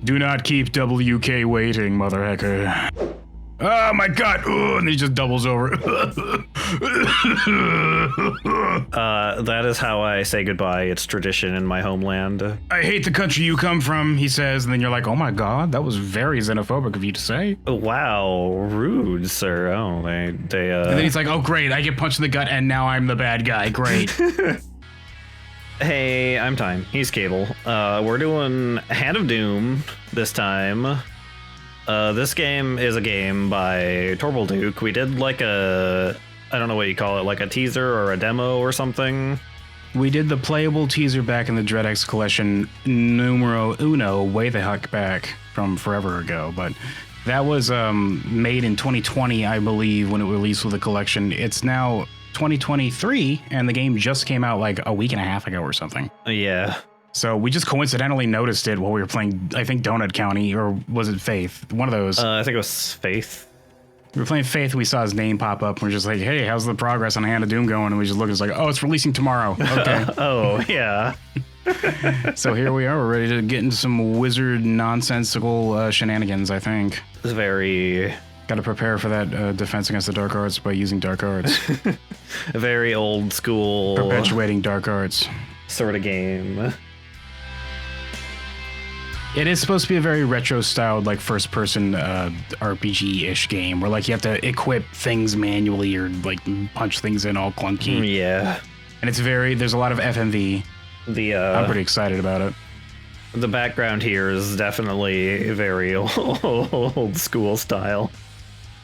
Do not keep WK waiting, mother hacker. Oh my god! Ooh, and he just doubles over. That is how I say goodbye. It's tradition in my homeland. I hate the country you come from, he says, and then you're like, oh my god, that was very xenophobic of you to say. Wow, rude, sir. Oh, they And then he's like, oh great, I get punched in the gut and now I'm the bad guy, great. Hey, I'm Time. He's Cable. We're doing Hand of Doom this time. This game is a game by Torval Duke. We did like I don't know what you call it, like a teaser or a demo or something. We did the playable teaser back in the DreadX collection numero uno, way the heck back from forever ago, but that was made in 2020, I believe, when it released with the collection. It's now 2023, and the game just came out like a week and a half ago or something. Yeah. So we just coincidentally noticed it while we were playing, I think, Donut County, or was it Faith? One of those. I think it was Faith. We were playing Faith, we saw his name pop up, and we're just like, hey, how's the progress on Hand of Doom going? And we just looked, it's like, oh, it's releasing tomorrow. Okay. Oh, yeah. So here we are, we're ready to get into some wizard nonsensical shenanigans, I think. It's very... Got to prepare for that defense against the dark arts by using dark arts. Very old school... Perpetuating dark arts. Sort of game. It is supposed to be a very retro-styled, like, first-person RPG-ish game, where, like, you have to equip things manually or, like, punch things in all clunky. Yeah. And it's very... There's a lot of FMV. I'm pretty excited about it. The background here is definitely very old school style.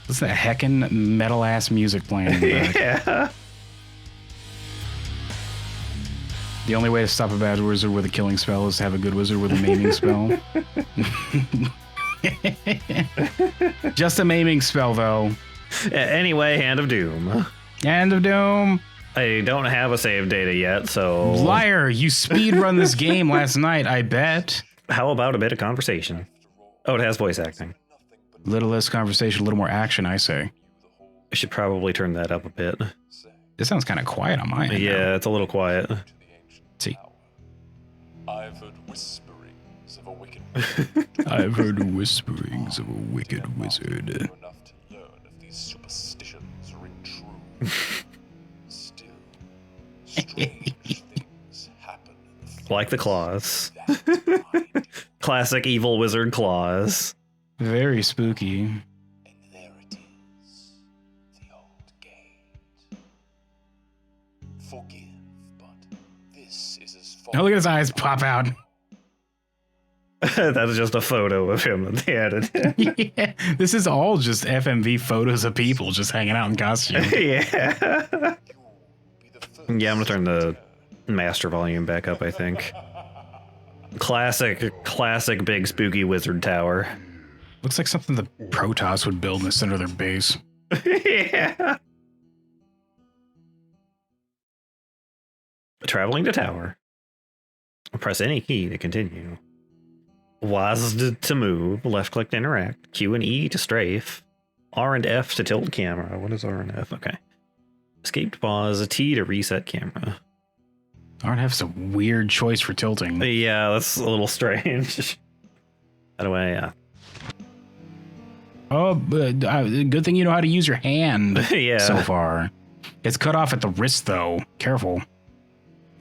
What's that heckin' metal-ass music playing in the back? Yeah. The only way to stop a bad wizard with a killing spell is to have a good wizard with a maiming spell. Just a maiming spell, though. Anyway, Hand of Doom. Hand of Doom. I don't have a save data yet, so... Liar, you speedrun this game last night, I bet. How about a bit of conversation? Oh, it has voice acting. Little less conversation, a little more action, I say. I should probably turn that up a bit. This sounds kind of quiet on my end. Yeah, it's a little quiet. Let's see. I've heard whisperings of a wicked I've heard whisperings of a wicked wizard. enough to learn if these superstitions ring true. Still, strange things happen. Like the claws. That mind, Classic evil wizard claws. Very spooky. and there it is, the old gate. Forgive, but this is as far. Oh, look at his eyes pop out. That is just a photo of him that they added. Yeah, this is all just FMV photos of people just hanging out in costume. Yeah. Be the first Yeah, I'm gonna turn the master volume back up, I think. Classic big spooky wizard tower. Looks like something the Protoss would build in the center of their base. Yeah. Traveling to tower. Press any key to continue. WASD to move. Left click to interact. Q and E to strafe. R and F to tilt camera. What is R and F? Okay. Escape to pause. T to reset camera. Art have some weird choice for tilting. Yeah, that's a little strange. How do I... Oh, but good thing you know how to use your hand Yeah. so far. It's cut off at the wrist, though. Careful.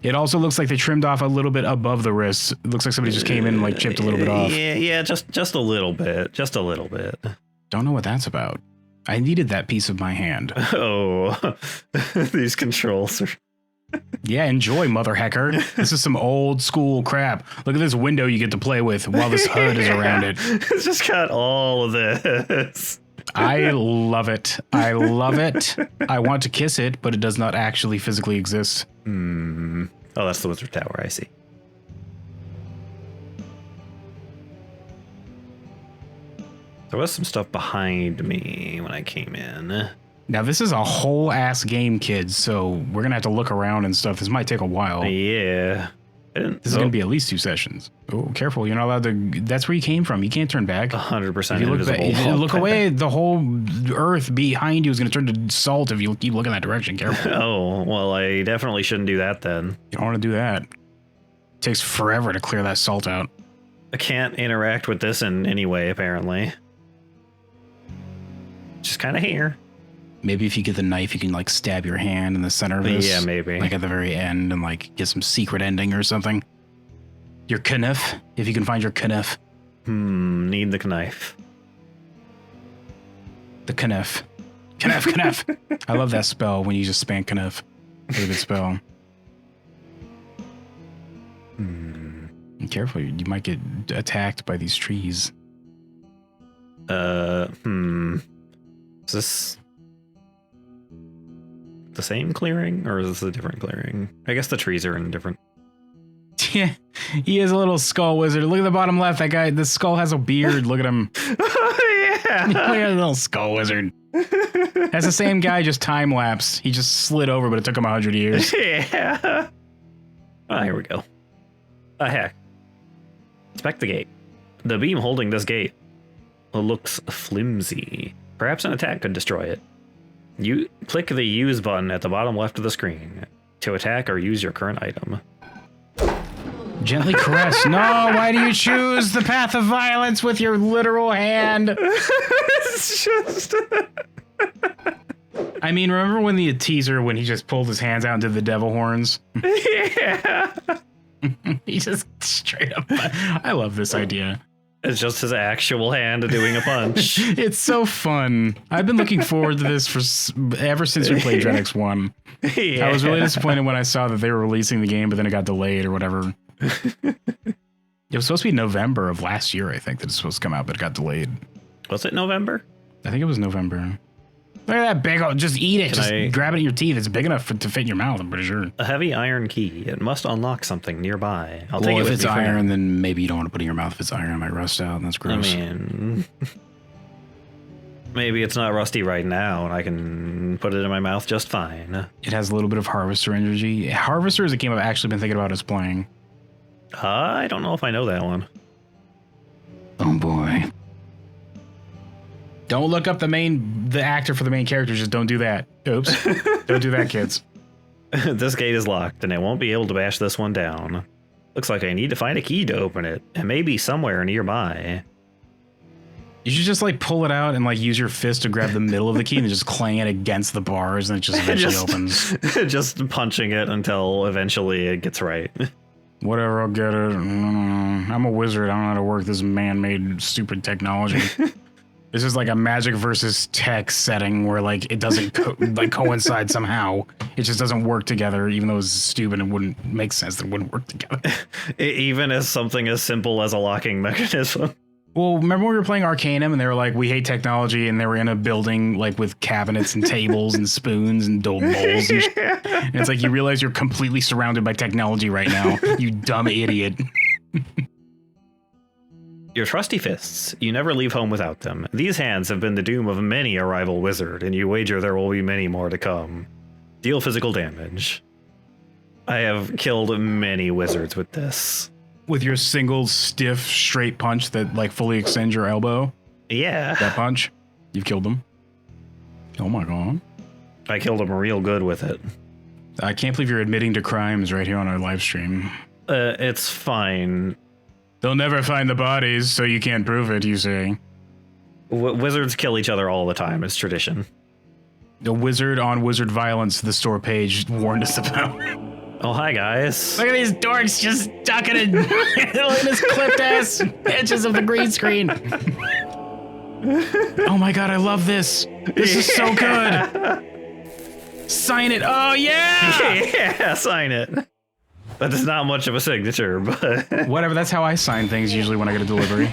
It also looks like they trimmed off a little bit above the wrist. It looks like somebody just came in and like chipped a little bit off. Yeah, just a little bit. Just a little bit. Don't know what that's about. I needed that piece of my hand. Oh, these controls are... Yeah, enjoy, mother hacker. This is some old school crap. Look at this window you get to play with while this HUD is around it. It's just got all of this. I love it. I love it. I want to kiss it, but it does not actually physically exist. Oh, that's the wizard tower, I see. There was some stuff behind me when I came in. Now, this is a whole ass game, kids, so we're going to have to look around and stuff. This might take a while. Yeah. This is going to be at least 2 sessions. Oh, careful. You're not allowed to... That's where you came from. You can't turn back. 100% If you look, back, if you look away, the whole earth behind you is going to turn to salt if you keep looking that direction. Careful. Oh, well, I definitely shouldn't do that then. You don't want to do that. It takes forever to clear that salt out. I can't interact with this in any way, apparently. Just kind of here. Maybe if you get the knife, you can like stab your hand in the center of this. Yeah, maybe. Like at the very end and like get some secret ending or something. Your knife, if you can find your knife. Need the knife. The knife. Knife. I love that spell when you just spam knife. Really good spell. Be careful, you might get attacked by these trees. Is this the same clearing or is this a different clearing? I guess the trees are in different. Yeah, he is a little skull wizard. Look at the bottom left. That guy, the skull has a beard. Look at him. Oh, yeah. Look at the little skull wizard. That's the same guy, just time lapse. He just slid over, but it took him 100 years. Yeah. Oh, here we go. A heck. Inspect the gate. The beam holding this gate looks flimsy. Perhaps an attack could destroy it. You click the use button at the bottom left of the screen to attack or use your current item. Gently caress. No, why do you choose the path of violence with your literal hand? It's just... I mean, remember when the teaser, when he just pulled his hands out and did the devil horns? Yeah. He just straight up... I love this idea. It's just his actual hand doing a punch. It's so fun. I've been looking forward to this for ever since we played Dread 1. Yeah. I was really disappointed when I saw that they were releasing the game, but then it got delayed or whatever. It was supposed to be November of last year, I think, that it's supposed to come out, but it got delayed. Was it November? I think it was November. Look at that big old, just eat it. Just grab it in your teeth. It's big enough to fit in your mouth, I'm pretty sure. A heavy iron key. It must unlock something nearby. I'll take it if with it's me for iron, now. then maybe you don't want to put it in your mouth. If it's iron, it might rust out, and that's gross. I mean, maybe it's not rusty right now, and I can put it in my mouth just fine. It has a little bit of Harvester energy. Harvester is a game I've actually been thinking about us playing. I don't know if I know that one. Oh boy. Don't look up the actor for the main character. Just don't do that. Oops. Don't do that, kids. This gate is locked, and I won't be able to bash this one down. Looks like I need to find a key to open it. It may be somewhere nearby. You should just like pull it out and like use your fist to grab the middle of the key and just clang it against the bars, and it just eventually opens. Just punching it until eventually it gets right. Whatever, I'll get it. I'm a wizard. I don't know how to work this man-made stupid technology. This is like a magic versus tech setting where like it doesn't coincide somehow. It just doesn't work together, even though it's stupid and wouldn't make sense that it wouldn't work together. Even as something as simple as a locking mechanism. Well, remember when we were playing Arcanum and they were like, we hate technology, and they were in a building like with cabinets and tables and spoons and bowls and shit. And it's like you realize you're completely surrounded by technology right now, you dumb idiot. Your trusty fists. You never leave home without them. These hands have been the doom of many a rival wizard, and you wager there will be many more to come. Deal physical damage. I have killed many wizards with this. With your single stiff straight punch that like fully extends your elbow. Yeah. That punch, you've killed them. Oh my god. I killed them real good with it. I can't believe you're admitting to crimes right here on our live stream. It's fine. They'll never find the bodies, so you can't prove it, you say. Wizards kill each other all the time. It's tradition. The wizard on wizard violence, the store page warned us about. Oh, hi, guys. Look at these dorks just ducking it. Look at this clipped ass edges of the green screen. Oh my god, I love this. This is so good. Sign it. Oh, yeah. Yeah, sign it. That is not much of a signature, but... Whatever, that's how I sign things usually when I get a delivery.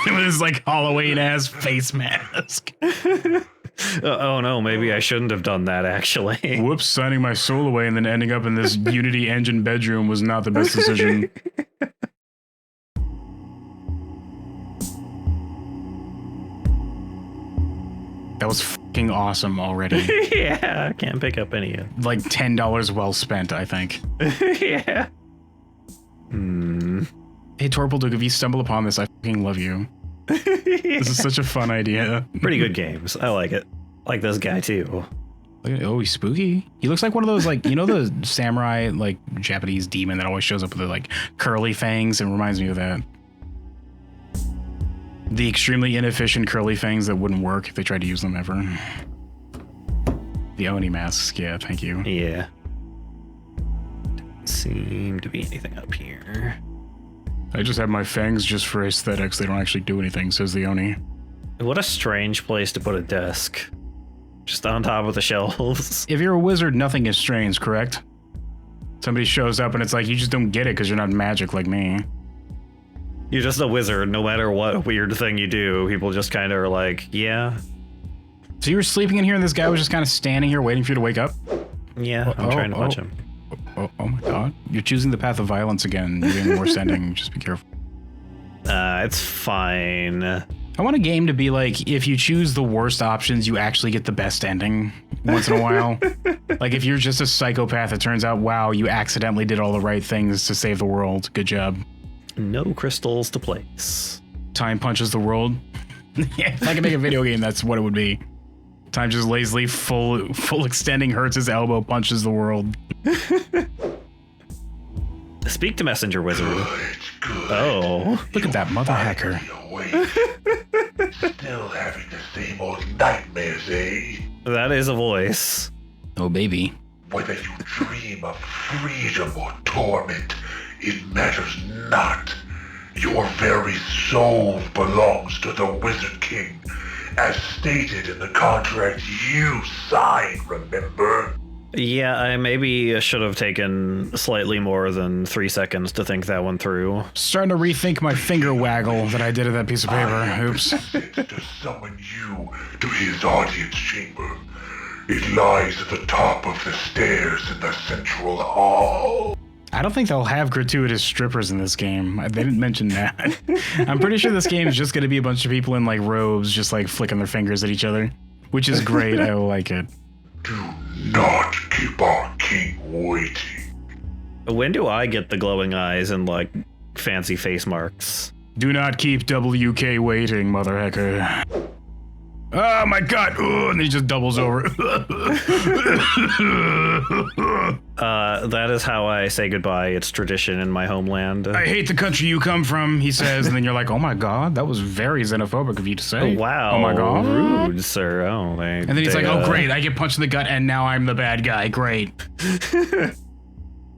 With his like Halloween-ass face mask. Oh no, maybe I shouldn't have done that, actually. Whoops, signing my soul away and then ending up in this Unity engine bedroom was not the best decision. That was fucking awesome already. Yeah, I can't pick up any. Like $10 well spent, I think. Yeah. Hey, Torpleduke, if you stumble upon this, I fucking love you. This is such a fun idea. Pretty good games. I like it. Like this guy, too. Oh, he's spooky. He looks like one of those, like, you know, the samurai, like, Japanese demon that always shows up with the, like, curly fangs. It reminds me of that. The extremely inefficient curly fangs that wouldn't work if they tried to use them ever. The Oni masks. Yeah, thank you. Yeah. Doesn't seem to be anything up here. I just have my fangs just for aesthetics. They don't actually do anything, says the Oni. What a strange place to put a desk. Just on top of the shelves. If you're a wizard, nothing is strange, correct? Somebody shows up and it's like, you just don't get it because you're not magic like me. You're just a wizard. No matter what weird thing you do, people just kind of are like, yeah. So you were sleeping in here and this guy was just kind of standing here waiting for you to wake up? Yeah, I'm trying to punch him. Oh my god. You're choosing the path of violence again. You're getting the worst ending. Just be careful. It's fine. I want a game to be like, if you choose the worst options, you actually get the best ending once in a while. Like, if you're just a psychopath, it turns out, wow, you accidentally did all the right things to save the world. Good job. No crystals to place. Time punches the world. Yeah, if I could make a video game, that's what it would be. Time just lazily full extending hurts his elbow, punches the world. Speak to Messenger Wizard. Good. Oh. Look at that mother hacker. Still having the same old nightmares, eh? That is a voice. Oh, baby. Whether you dream of freedom or torment, it matters not. Your very soul belongs to the Wizard King, as stated in the contract you signed, remember? Yeah, I maybe should have taken slightly more than 3 seconds to think that one through. Starting to rethink my finger waggle that I did at that piece of paper. Oops. To summon you to his audience chamber. It lies at the top of the stairs in the central hall. I don't think they'll have gratuitous strippers in this game. They didn't mention that. I'm pretty sure this game is just going to be a bunch of people in like robes just like flicking their fingers at each other, which is great. I like it. Do not keep our king waiting. When do I get the glowing eyes and like fancy face marks? Do not keep WK waiting, mother hacker. Oh my god! Ooh, and he just doubles over. That is how I say goodbye. It's tradition in my homeland. I hate the country you come from, he says, and then you're like, oh my god, that was very xenophobic of you to say. Wow. Oh my god. Rude, sir. Oh, and then he's like, oh great, I get punched in the gut and now I'm the bad guy. Great.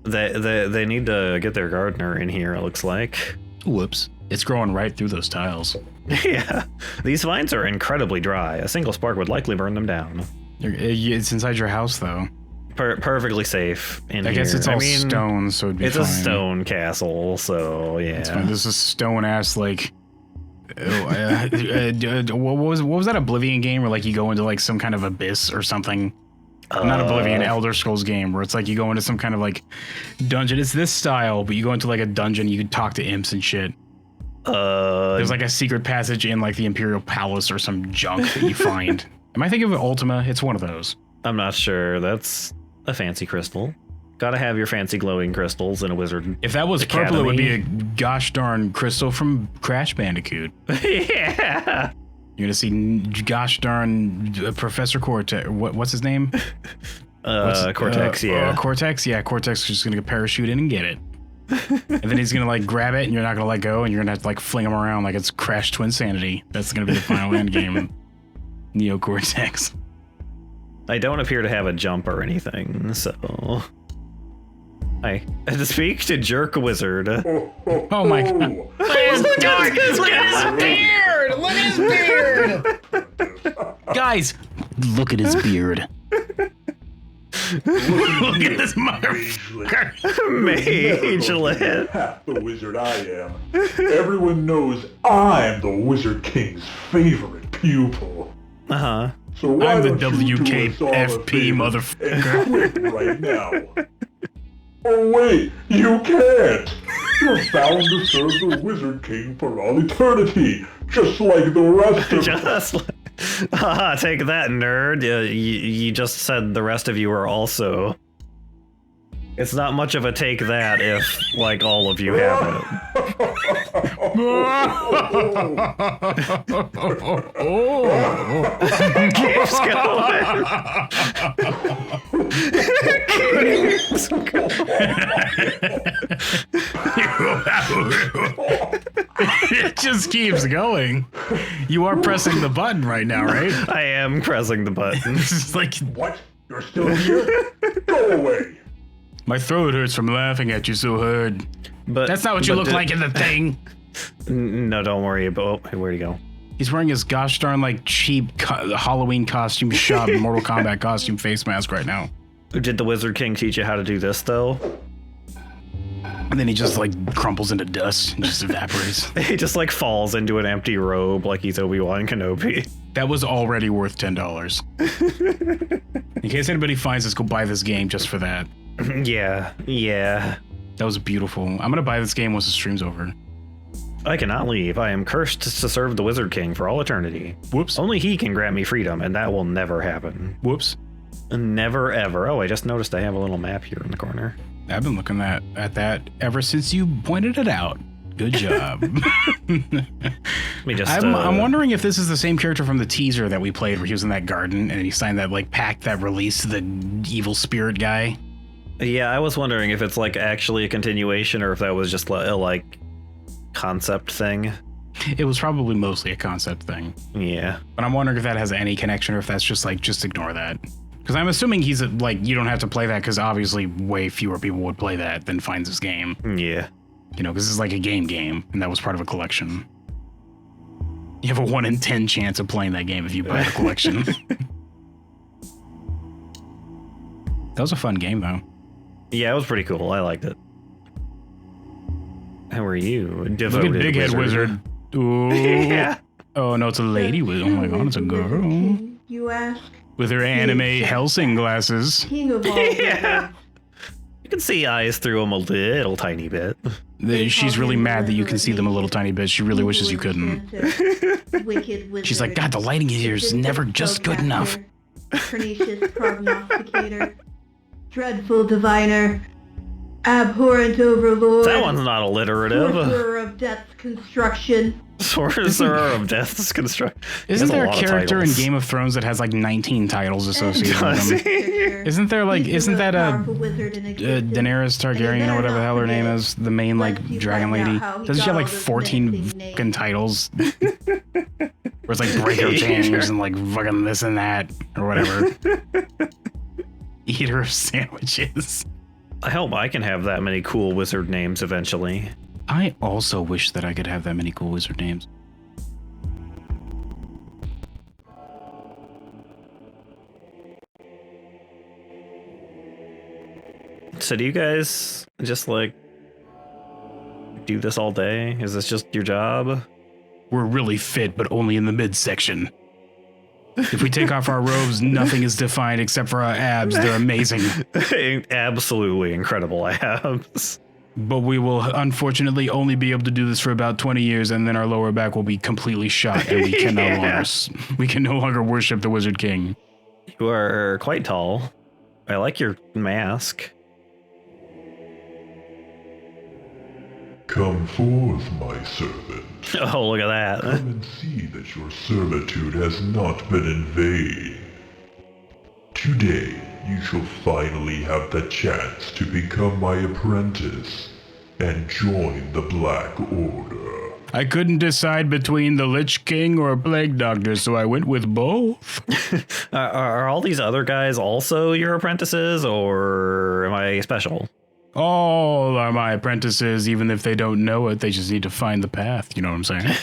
They need to get their gardener in here, it looks like. Whoops. It's growing right through those tiles. Yeah. These vines are incredibly dry. A single spark would likely burn them down. It's inside your house, though. Perfectly safe in here. I guess it's all stone, so it'd be fine. It's a stone castle, so yeah. It's fine. This is stone ass like. What was that Oblivion game where like you go into like some kind of abyss or something? Not Oblivion, Elder Scrolls game where it's like you go into some kind of like dungeon. It's this style, but you go into like a dungeon. You can talk to imps and shit. There's like a secret passage in like the Imperial Palace or some junk that you find. Am I thinking of Ultima? It's one of those. I'm not sure. That's a fancy crystal. Gotta have your fancy glowing crystals in a wizard. If that was Academy. purple, it would be a gosh darn crystal from Crash Bandicoot. Yeah. You're gonna see gosh darn Professor Cortex. What's his name? Cortex. Yeah. Cortex. Yeah, Cortex is just gonna parachute in and get it. And then he's gonna like grab it, and you're not gonna let go, and you're gonna have to like fling him around like it's Crash Twinsanity. That's gonna be the final end game. Neo Cortex. I don't appear to have a jump or anything, so. I had to speak to Jerk Wizard. Oh my god. Look at his beard! Look at his beard! Guys, look at his beard. Look at this motherfucker. Magelet. Half the wizard I am. Everyone knows I'm the Wizard King's favorite pupil. Uh-huh. So why I'm the don't you do us all a WKFP favor motherfucker. and quit right now. Oh wait, you can't! You're bound to serve the Wizard King for all eternity, just like the rest of us. Haha, take that, nerd. You just said the rest of you are also. It's not much of a take that if, like, all of you have it. Keeps going. It just keeps going. You are pressing the button right now, right? I am pressing the button. This is like, What? You're still here? Go away! my throat hurts from laughing at you so hard. But That's not what you look like in the thing. No, don't worry about. Oh, where'd he go? He's wearing his gosh darn like cheap Halloween costume shop Mortal Kombat costume face mask right now. Did the Wizard King teach you how to do this though? And then he just like crumples into dust and just evaporates. He just like falls into an empty robe like he's Obi-Wan Kenobi. That was already worth $10. In case anybody finds this, go buy this game just for that. Yeah. That was beautiful. I'm gonna buy this game once the stream's over. I cannot leave. I am cursed to serve the Wizard King for all eternity. Whoops. Only he can grant me freedom, and that will never happen. Whoops. Never ever. Oh, I just noticed I have a little map here in the corner. I've been looking at that ever since you pointed it out. Good job. Let me just. I'm wondering if this is the same character from the teaser that we played where he was in that garden and he signed that like pact that released the evil spirit guy. Yeah, I was wondering if it's like actually a continuation or if that was just a like concept thing. It was probably mostly a concept thing. Yeah. But I'm wondering if that has any connection or if that's just like, just ignore that. Because I'm assuming he's like, you don't have to play that because obviously way fewer people would play that than finds this game. Yeah. You know, because this is like a game, and that was part of a collection. You have a 1 in 10 chance of playing that game if you buy the collection. That was a fun game, though. Yeah, it was pretty cool. I liked it. How are you? Look at Big Head Wizard. Ooh. Yeah. Oh, no, it's a lady with, oh my god, it's a girl. You ask? With her anime Helsing glasses. King of all Yeah. You can see eyes through them a little tiny bit. She's really mad that you can see them a little tiny bit. She really wishes you couldn't. She's like, God, the lighting here is never just good enough. Pernicious prognosticator, dreadful diviner, abhorrent overlord, That one's not alliterative. sorcerer of death's construction. Sorcerer of Death's Construct. Isn't there a lot of character in titles. Game of Thrones that has like 19 titles associated Does with him? he? Isn't there like, isn't that Daenerys Daenerys Targaryen or whatever the hell her name is, the main like dragon lady? Doesn't she have like 14 fucking titles? Where it's like Breaker James and like fucking this and that or whatever. Eater of sandwiches. I hope I can have that many cool wizard names eventually. I also wish that I could have that many cool wizard names. So do you guys just like do this all day? Is this just your job? We're really fit, but only in the midsection. If we take off our robes, nothing is defined except for our abs. They're amazing. Absolutely incredible abs. But we will unfortunately only be able to do this for about 20 years, and then our lower back will be completely shot, and we can no longer we can no longer worship the Wizard King. You are quite tall. I like your mask. Come forth, my servant. Oh, look at that. Come and see that your servitude has not been in vain. Today, you shall finally have the chance to become my apprentice and join the Black Order. I couldn't decide between the Lich King or a Plague Doctor, so I went with both. Are all these other guys also your apprentices, or am I special? All are my apprentices, even if they don't know it. They just need to find the path. You know what I'm saying?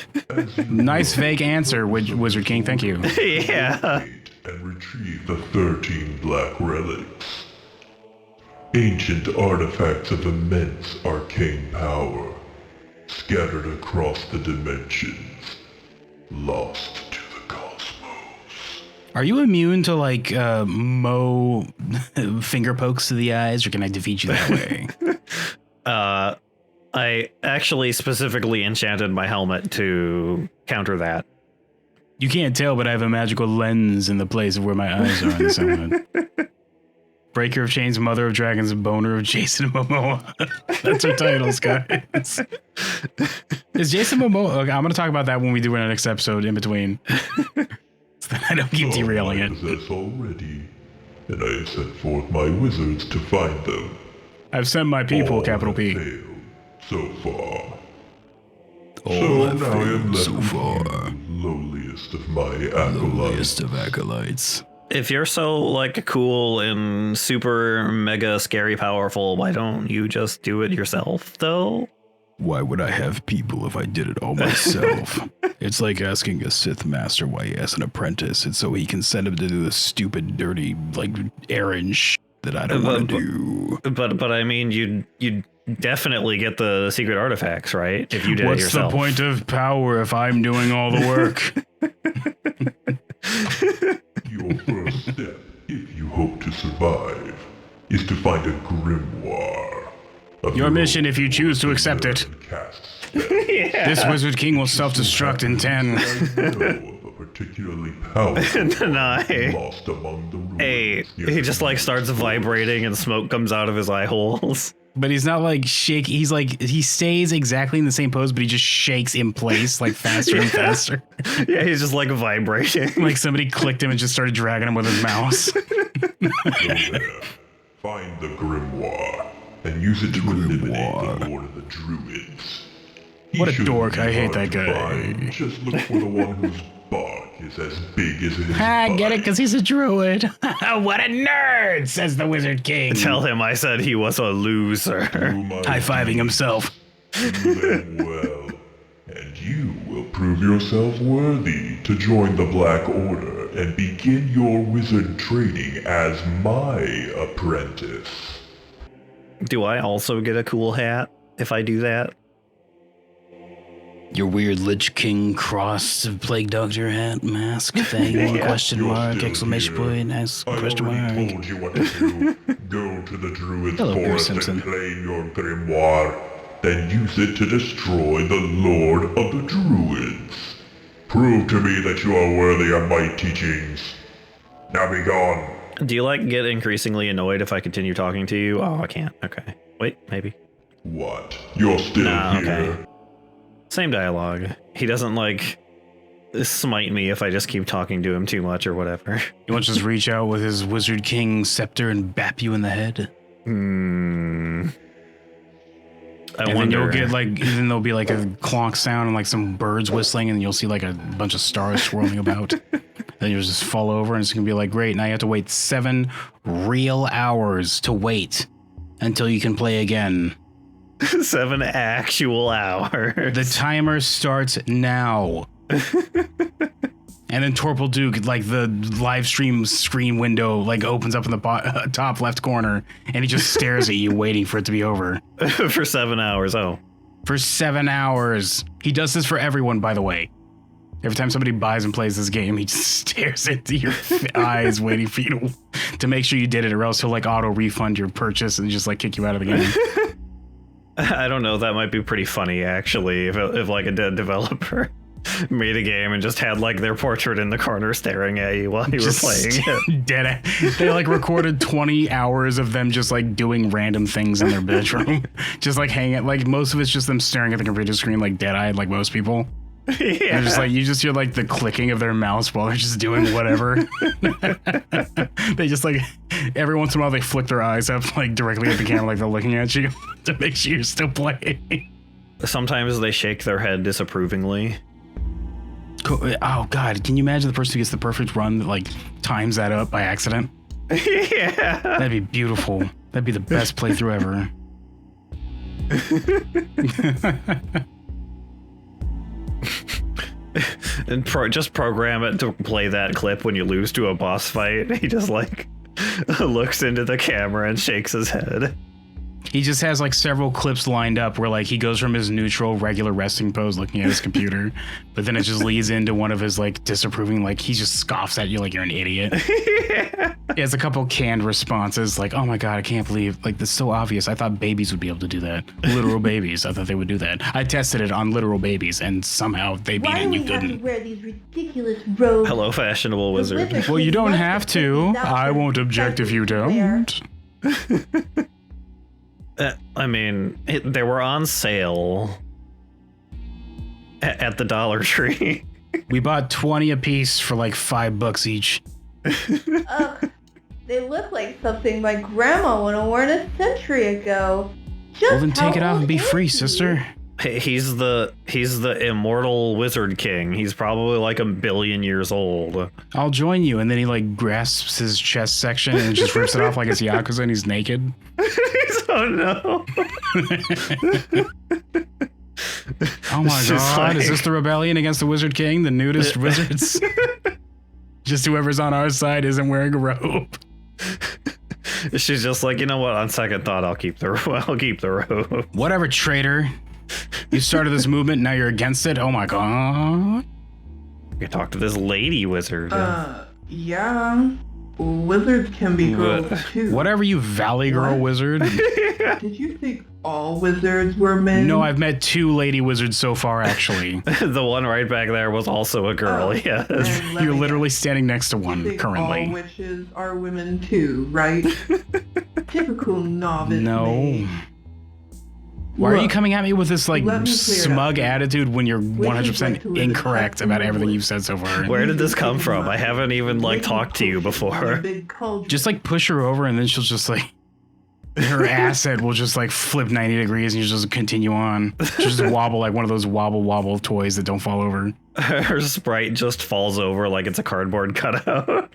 Nice fake answer, Wizard King. Thank you. Yeah. And retrieve the 13 black relics. Ancient artifacts of immense arcane power, scattered across the dimensions, lost to the cosmos. Are you immune to like Mo finger pokes to the eyes, or can I defeat you that way? I actually specifically enchanted my helmet to counter that. You can't tell, but I have a magical lens in the place of where my eyes are in this helmet. Breaker of Chains, Mother of Dragons, Boner of Jason Momoa. That's our titles, guys. Is Jason Momoa... Okay, I'm going to talk about that when we do our next episode in between. So that I don't keep derailing it. Possess already, and I have sent forth my wizards to find them. I've sent my people, All capital have P. failed so far. All So have now I am failed left so with far. you, lowliest of my acolytes. Lowliest of acolytes. If you're so like cool and super mega scary powerful, why don't you just do it yourself though? Why would I have people if I did it all myself? It's like asking a Sith master why he has an apprentice, and so he can send him to do the stupid, dirty, like errand that I don't want to do. But I mean, you'd definitely get the secret artifacts, right? If you did it What's yourself. the point of power if I'm doing all the work? Your first step, if you hope to survive, is to find a grimoire. Your mission, if you choose to accept it. This Wizard King will self-destruct in 10. I know of a particularly powerful Deny. lost among the ruins. Hey, near he just like starts vibrating and smoke comes out of his eye holes. But he's not like shake. He's like, he stays exactly in the same pose, but he just shakes in place like faster and faster. Yeah, he's just like vibrating. Like somebody clicked him and just started dragging him with his mouse. Go there, find the grimoire, and use it to eliminate the Lord of the Druids. He What a shouldn't dork, be I hate hard that to guy. find. Just look for the one whose bark is as big as his Ah, get it? body. Because he's a druid. What a nerd, says the Wizard King. Tell him I said he was a loser. Do my High-fiving himself. Do them well, and you will prove yourself worthy to join the Black Order and begin your wizard training as my apprentice. Do I also get a cool hat if I do that? Your weird Lich King cross plague doctor hat mask thing? Yeah. Question You're mark, still exclamation here. point, ask I question already mark. told you what to do. Go to the Druid's Hello, Bruce forest Simpson. and claim your grimoire, then use it to destroy the Lord of the Druids. Prove to me that you are worthy of my teachings. Now be gone. Do you like get increasingly annoyed if I continue talking to you? Oh, I can't. Okay. Wait, maybe. What? You're still Nah, here? okay. Same dialogue. He doesn't like smite me if I just keep talking to him too much or whatever. He wants to just reach out with his Wizard King scepter and bap you in the head. I And then wonder. you'll get like, and then there'll be like a clonk sound and like some birds whistling, and you'll see like a bunch of stars swirling about. Then you'll just fall over, and it's gonna be like, great. Now you have to wait 7 real hours to wait until you can play again. 7 actual hours. The timer starts now. And then Torpal Duke, like the live stream screen window, like opens up in the top left corner, and he just stares at you, waiting for it to be over. For 7 hours. Oh. For 7 hours. He does this for everyone, by the way. Every time somebody buys and plays this game, he just stares into your eyes, waiting for you to make sure you did it, or else he'll like auto refund your purchase and just like kick you out of the game. I don't know. That might be pretty funny, actually, if like a dead developer made a game and just had like their portrait in the corner staring at you while you were playing it. Dead. They like recorded 20 hours of them just like doing random things in their bedroom, just like hanging. Like most of it's just them staring at the computer screen like dead-eyed, like most people. Yeah. And just like you just hear like the clicking of their mouse while they're just doing whatever. They just like every once in a while they flick their eyes up like directly at the camera, like they're looking at you to make sure you're still playing. Sometimes they shake their head disapprovingly. Oh god, can you imagine the person who gets the perfect run that like times that up by accident? Yeah. That'd be beautiful. That'd be the best playthrough ever. And just program it to play that clip when you lose to a boss fight. He just like looks into the camera and shakes his head. He just has like several clips lined up where like he goes from his neutral, regular resting pose looking at his computer, but then it just leads into one of his like disapproving, like he just scoffs at you like you're an idiot. He has a couple canned responses like, oh my God, I can't believe, like this is so obvious. I thought babies would be able to do that. Literal babies. I thought they would do that. I tested it on literal babies and somehow they beat it and you Why do we have to couldn't. wear these ridiculous robes? Hello, fashionable wizard. Well, you don't have to. I won't object if you don't. I mean, they were on sale at the Dollar Tree. We bought 20 a piece for like $5 each. Ugh, they look like something my grandma would have worn a century ago. Just Well, then take it how off and be old free, is he? sister. He's the immortal wizard king. He's probably like 1 billion years old. I'll join you. And then he like grasps his chest section and just rips it off like it's Yakuza and he's naked. Oh no. Oh my It's just God. Is like- this the rebellion against the Wizard King, the nudist wizards? Just whoever's on our side isn't wearing a robe. She's just like, you know what? On second thought, I'll keep the robe. Whatever, traitor. You started this movement, now you're against it? Oh my God. You can talk to this lady wizard. Yeah. Wizards can be girls too. Whatever, you Valley Girl What? wizard. Did you think all wizards were men? No, I've met 2 lady wizards so far, actually. The one right back there was also a girl. Oh, Yes. and let You're me literally guess, standing next to you one think all currently. witches are women too, right? Typical novice. No. maid. Why are you Look, coming at me with this like let me clear it smug up. attitude when you're Witches like 100% to live in incorrect huts about in the everything woods. you've said so far? Where did this come from? I haven't even like Making talked to you potions in a before. big cauldron. Just like push her over and then she'll just like her asset will just like flip 90 degrees and you just continue on. She'll just wobble like one of those wobble toys that don't fall over. Her sprite just falls over like it's a cardboard cutout.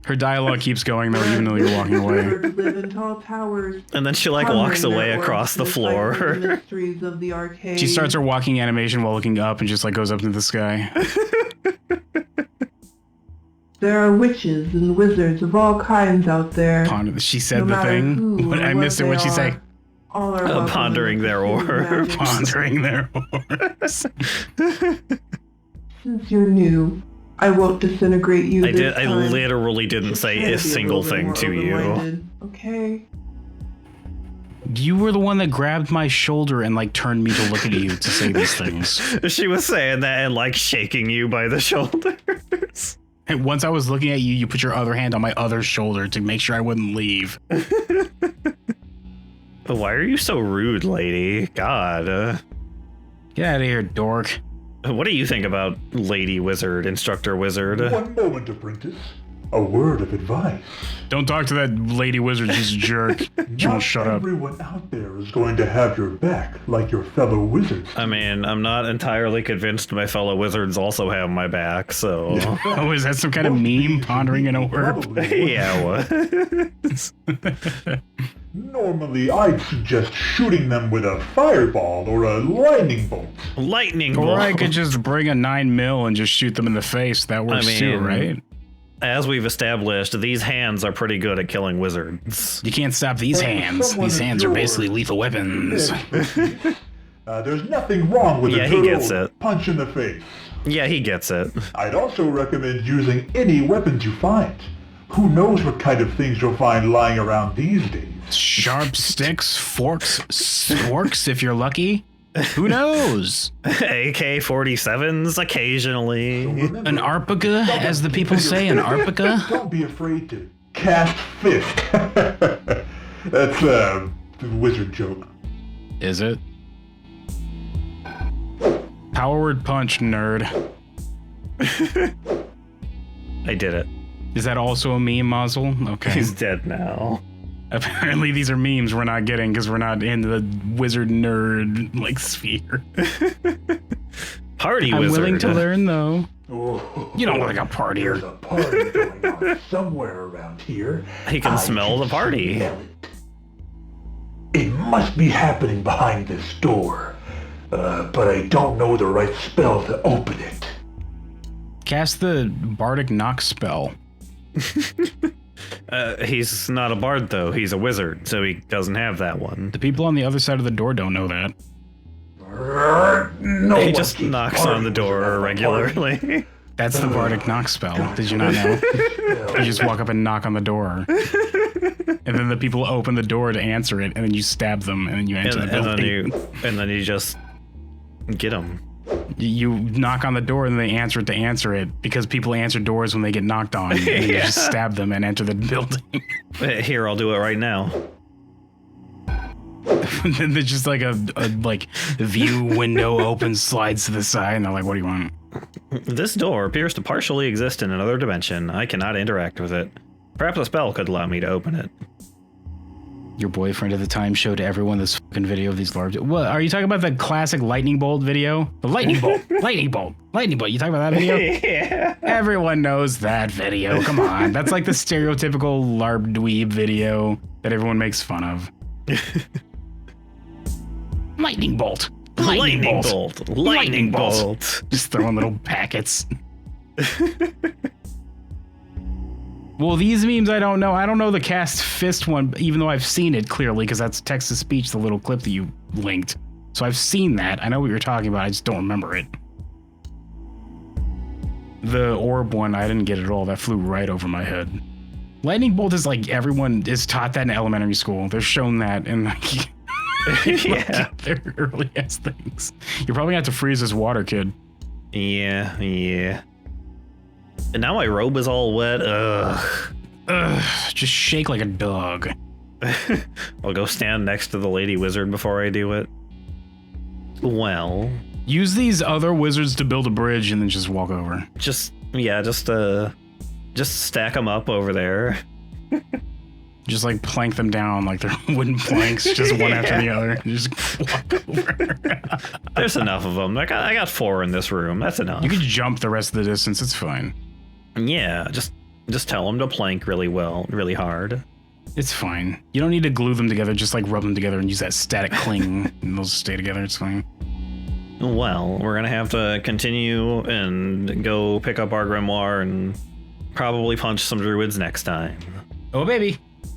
Her dialogue keeps going though, even though you're walking away. Wizards live in tall towers, And then she like pondering walks their away origins across the and floor. deciphering the mysteries of the arcade. She starts her walking animation while looking up and just like goes up into the sky. There are witches and wizards of all kinds out there. She said No the matter thing. who What, or I what missed it. they What'd she say? are, all are welcome Pondering in the their pursuit of orbs. magic. Pondering their orbs. Since you're new, I won't disintegrate you I this did. I time. literally didn't Just say try to a be single little bit thing more to you. open-minded, okay? You were the one that grabbed my shoulder and like turned me to look at you to say these things. She was saying that and like shaking you by the shoulders. And once I was looking at you, you put your other hand on my other shoulder to make sure I wouldn't leave. Why are you so rude, lady? God. Get out of here, dork. What do you think about Lady Wizard, Instructor Wizard? One moment, apprentice. A word of advice. Don't talk to that lady wizard, she's a jerk. She won't Not shut up. everyone out there is going to have your back like your fellow wizards. I mean, I'm not entirely convinced my fellow wizards also have my back, so. Oh, is that some kind of meme, pondering an orb? Probably Yeah, what? Normally, I'd suggest shooting them with a fireball or a lightning bolt. Lightning Or bolt. I could just bring a 9mm and just shoot them in the face. That works too, mean- right? As we've established, these hands are pretty good at killing wizards. You can't stop these hands. someone These of hands are your basically lethal weapons. There's nothing wrong with Yeah, a he good gets old it. punch in the face. Yeah, he gets it. I'd also recommend using any weapons you find. Who knows what kind of things you'll find lying around these days. Sharp sticks, forks, sporks if you're lucky. Who knows? AK-47s occasionally. Remember, An arpica, as the people say, an arpica? Don't be afraid to cast fist. That's a wizard joke. Is it? Power word punch, nerd. I did it. Is that also a meme, Mazel? Okay. He's dead now. Apparently these are memes we're not getting because we're not in the wizard nerd like sphere. Party I'm wizard. willing to learn though. Oh, You don't look like a partier. There's a party going on somewhere around here. He can I smell the party. smell it. It must be happening behind this door, but I don't know the right spell to open it. Cast the Bardic Knock spell. He's not a bard, though. He's a wizard, so he doesn't have that one. The people on the other side of the door don't know that. No He one just keeps knocks on the parties door without a regularly. That's the bardic knock spell. Did you not know? You just walk up and knock on the door. And then the people open the door to answer it, and then you stab them, and then you enter the building. And then you just get them. You knock on the door, and they answer it to answer it, because people answer doors when they get knocked on. And then you just stab them and enter the building. Here, I'll do it right now. And then there's just like a view window opens, slides to the side, and they're like, what do you want? This door appears to partially exist in another dimension. I cannot interact with it. Perhaps a spell could allow me to open it. Your boyfriend at the time showed everyone this fucking video of these large... What, are you talking about the classic lightning bolt video? The lightning bolt! Lightning bolt! Lightning bolt! You talking about that video? Yeah. Everyone knows that video. Come on. That's like the stereotypical LARP dweeb video that everyone makes fun of. Lightning bolt! Lightning bolt! Lightning bolt! Just throwing little packets. Well, these memes I don't know. I don't know the cast fist one, even though I've seen it clearly, because that's text-to-speech, the little clip that you linked. So I've seen that. I know what you're talking about. I just don't remember it. The orb one, I didn't get it at all. That flew right over my head. Lightning bolt is like everyone is taught that in elementary school. They're shown that in like, Yeah. their early ass things. You're probably gonna have to freeze this water, kid. Yeah. And now my robe is all wet. Ugh. Just shake like a dog. I'll go stand next to the lady wizard before I do it. Well, Use these other wizards to build a bridge and then just walk over. just stack them up over there. Just like plank them down like they're wooden planks, just one after the other. Just walk over. There's enough of them. I got 4 in this room. That's enough. You could jump the rest of the distance. It's fine. Yeah, just tell them to plank really well, really hard. It's fine. You don't need to glue them together. Just like rub them together and use that static cling, and they'll stay together. It's fine. Well, we're gonna have to continue and go pick up our grimoire and probably punch some druids next time. Oh, baby.